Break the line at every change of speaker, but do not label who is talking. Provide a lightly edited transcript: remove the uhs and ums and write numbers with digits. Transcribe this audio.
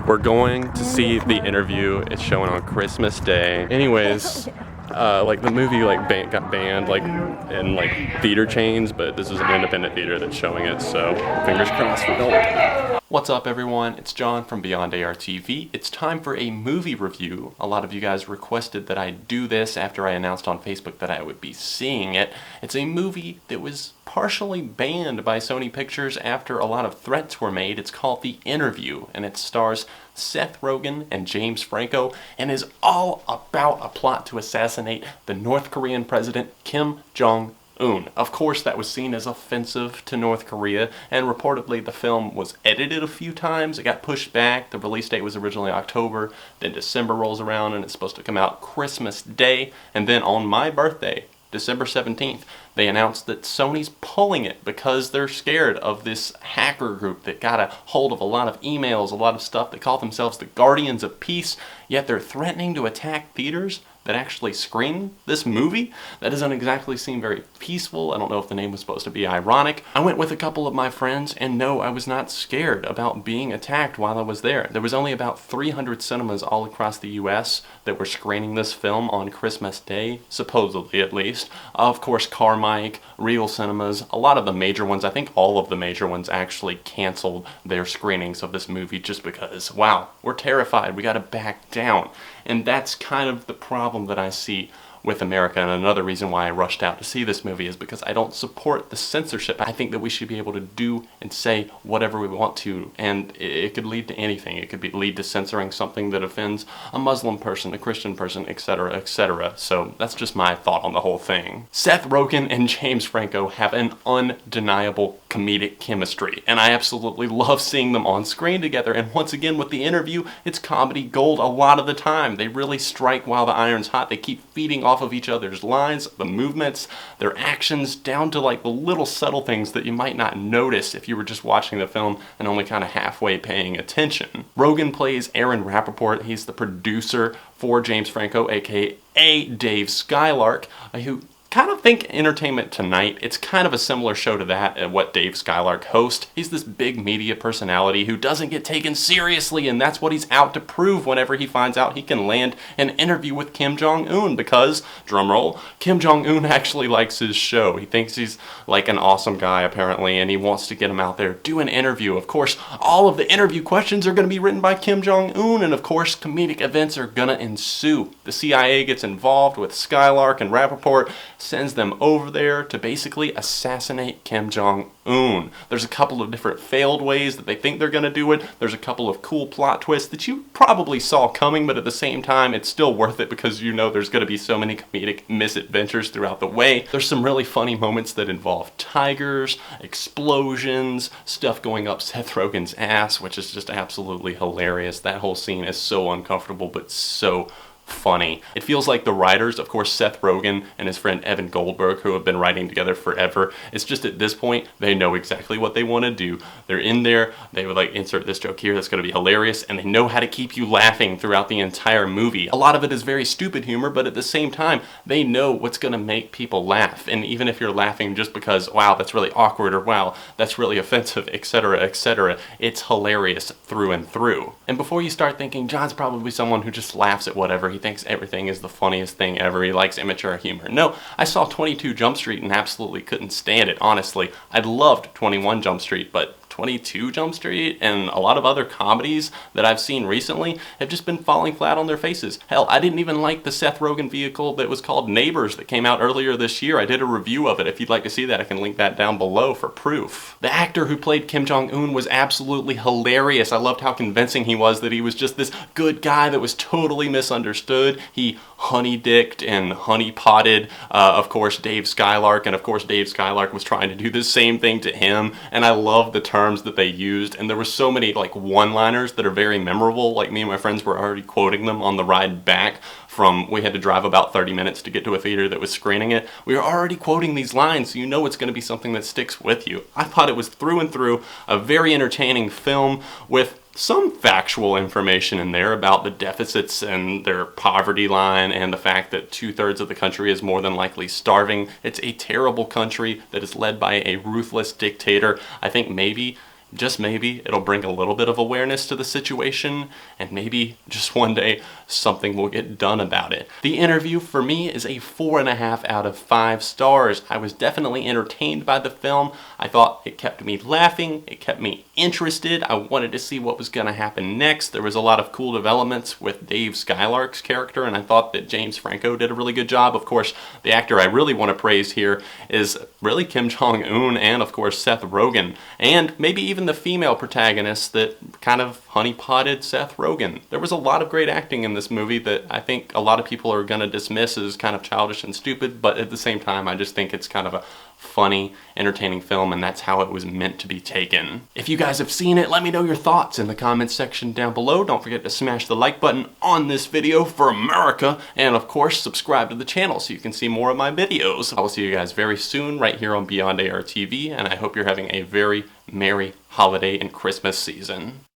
We're going to see The Interview. It's showing on Christmas Day. Anyways, like the movie got banned in theater chains, but this is an independent theater that's showing it, so fingers crossed for gold. What's up, everyone? It's John from Beyond AR TV. It's time for a movie review. A lot of you guys requested that I do this after I announced on Facebook that I would be seeing it. It's a movie that was partially banned by Sony Pictures after a lot of threats were made. It's called The Interview, and it stars Seth Rogen and James Franco, and is all about a plot to assassinate the North Korean president Kim Jong-un. Of course, that was seen as offensive to North Korea, and reportedly the film was edited a few times. It got pushed back. The release date was originally October, then December rolls around and it's supposed to come out Christmas Day, and then on my birthday, December 17th, they announced that Sony's pulling it because they're scared of this hacker group that got a hold of a lot of emails, a lot of stuff. They call themselves the Guardians of Peace, yet they're threatening to attack theaters that actually screen this movie. That doesn't exactly seem very peaceful. I don't know if the name was supposed to be ironic. I went with a couple of my friends, and no, I was not scared about being attacked while I was there. There was only about 300 cinemas all across the US that were screening this film on Christmas Day, supposedly at least. Of course, Carmike, Regal Cinemas, a lot of the major ones, I think all of the major ones actually canceled their screenings of this movie just because, wow, we're terrified, we gotta back down. And that's kind of the problem that I see with America, and another reason why I rushed out to see this movie is because I don't support the censorship. I think that we should be able to do and say whatever we want to, and it could lead to anything. It could lead to censoring something that offends a Muslim person, a Christian person, etc., etc. So that's just my thought on the whole thing. Seth Rogen and James Franco have an undeniable comedic chemistry, and I absolutely love seeing them on screen together, and once again with The Interview, it's comedy gold a lot of the time. They really strike while the iron's hot. They keep feeding off of each other's lines, the movements, their actions, down to like the little subtle things that you might not notice if you were just watching the film and only kind of halfway paying attention. Rogen plays Aaron Rappaport. He's the producer for James Franco, aka Dave Skylark, who kind of think Entertainment Tonight. It's kind of a similar show to that and what Dave Skylark hosts. He's this big media personality who doesn't get taken seriously, and that's what he's out to prove whenever he finds out he can land an interview with Kim Jong-un because, drumroll, Kim Jong-un actually likes his show. He thinks he's like an awesome guy apparently, and he wants to get him out there, do an interview. Of course, all of the interview questions are going to be written by Kim Jong-un, and of course, comedic events are going to ensue. The CIA gets involved with Skylark and Rappaport, sends them over there to basically assassinate Kim Jong-un. There's a couple of different failed ways that they think they're going to do it. There's a couple of cool plot twists that you probably saw coming, but at the same time, it's still worth it because you know there's going to be so many comedic misadventures throughout the way. There's some really funny moments that involve tigers, explosions, stuff going up Seth Rogen's ass, which is just absolutely hilarious. That whole scene is so uncomfortable, but so funny. It feels like the writers, of course Seth Rogen and his friend Evan Goldberg, who have been writing together forever, it's just at this point they know exactly what they want to do. They're in there, they would like insert this joke here that's going to be hilarious, and they know how to keep you laughing throughout the entire movie. A lot of it is very stupid humor, but at the same time they know what's going to make people laugh, and even if you're laughing just because wow that's really awkward or wow that's really offensive, etc., etc., it's hilarious through and through. And before you start thinking John's probably someone who just laughs at whatever, he thinks everything is the funniest thing ever, he likes immature humor. No, I saw 22 Jump Street and absolutely couldn't stand it, honestly. I loved 21 Jump Street, but 22 Jump Street and a lot of other comedies that I've seen recently have just been falling flat on their faces. Hell, I didn't even like the Seth Rogen vehicle that was called Neighbors that came out earlier this year. I did a review of it. If you'd like to see that, I can link that down below for proof. The actor who played Kim Jong-un was absolutely hilarious. I loved how convincing he was that he was just this good guy that was totally misunderstood. He honey-dicked and honey-potted, of course, Dave Skylark, and of course Dave Skylark was trying to do the same thing to him, and I love the terms that they used, and there were so many like one-liners that are very memorable. Like me and my friends were already quoting them on the ride back from, we had to drive about 30 minutes to get to a theater that was screening it. We were already quoting these lines, so you know it's going to be something that sticks with you. I thought it was through and through a very entertaining film with some factual information in there about the deficits and their poverty line and the fact that 2/3 of the country is more than likely starving. It's a terrible country that is led by a ruthless dictator. I think maybe just maybe it'll bring a little bit of awareness to the situation, and maybe just one day something will get done about it. The Interview for me is a 4.5 out of 5 stars. I was definitely entertained by the film. I thought it kept me laughing, it kept me interested. I wanted to see what was going to happen next. There was a lot of cool developments with Dave Skylark's character, and I thought that James Franco did a really good job. Of course, the actor I really want to praise here is really Kim Jong-un and, of course, Seth Rogen, and maybe even the female protagonist that kind of honeypotted Seth Rogen. There was a lot of great acting in this movie that I think a lot of people are going to dismiss as kind of childish and stupid, but at the same time, I just think it's kind of a funny, entertaining film, and that's how it was meant to be taken. If you guys have seen it, let me know your thoughts in the comments section down below. Don't forget to smash the like button on this video for America, and of course, subscribe to the channel so you can see more of my videos. I will see you guys very soon right here on Beyond AR TV, and I hope you're having a very merry holiday and Christmas season.